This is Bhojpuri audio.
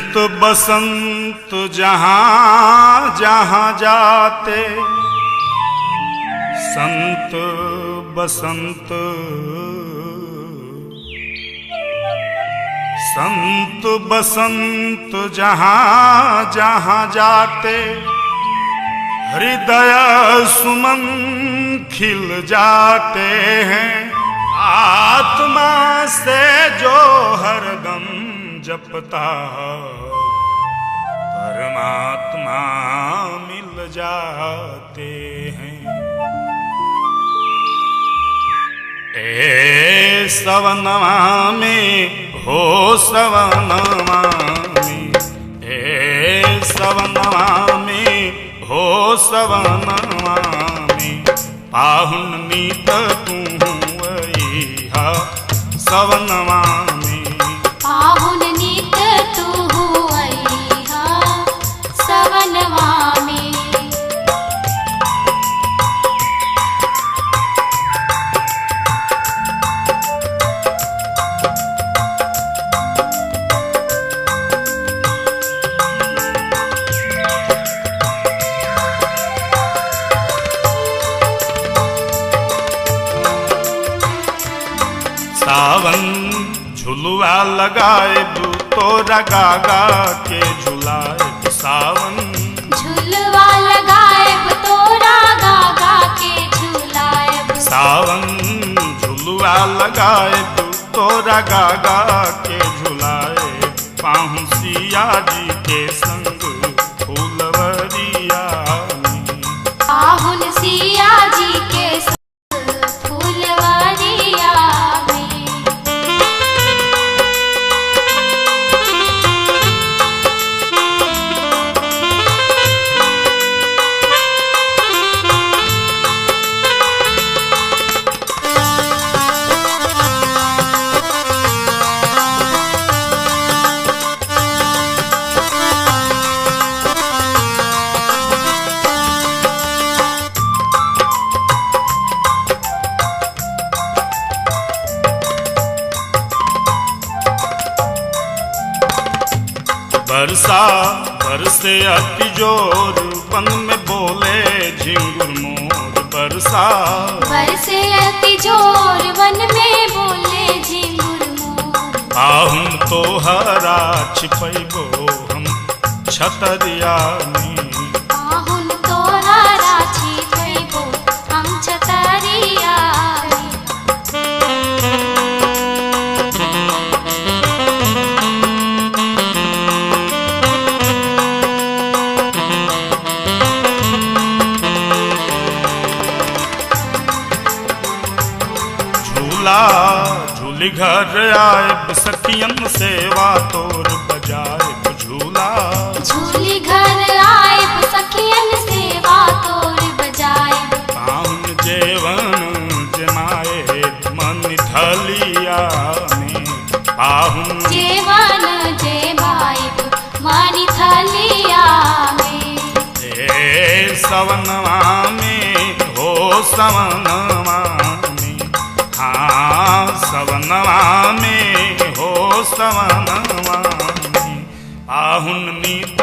ऋत बसंत जहाँ जहाँ जाते, संत बसंत संत बसंत जहाँ जहाँ जाते, हृदय सुमन खिल जाते हैं। आत्मा से जो हरदम जपता, परमात्मा मिल जाते हैं। ए सवनवा में हो सवनवा में, ए सवनवा में हो सवनवा में, पाहुन नीत तू अइहा सवनवा में, पाहुन नीत तू अइहा सवनवा में। सावन झुलुआ लगाए तोरा गागा के झुलाए, सावन झुलवा लगाएब तोरा गागा के झुलाएब, सावन झुलुआ लगाए तोरा गागा के झुलाए। पाहु सिया जी के संग फूलवरिया में, पाहुन सिया जी के संग फूलवरिया में। बरसा बरसे अति जोर, वन में बोले झिंगुर मोर। बरसा बरसे अति जोर, वन में बोले झिंगुर मोर। पाहुन तोहरा छिपैबो हम छतरिया में, पाहुन तोहरा छिपैबो हम छतरिया में। झूली घर आए सखियन सेवा तोर बजाए झूला, झूली घर आए सखियन सेवा तोर बजाए। पाहुन जेवन जमाए मन ढलिया में, पाहुन जेवन जमाए मन थलिया में। ए सवनवा में हो सवनवा में, हाँ सवनवा में हो सवनवा में, पाहुन नीत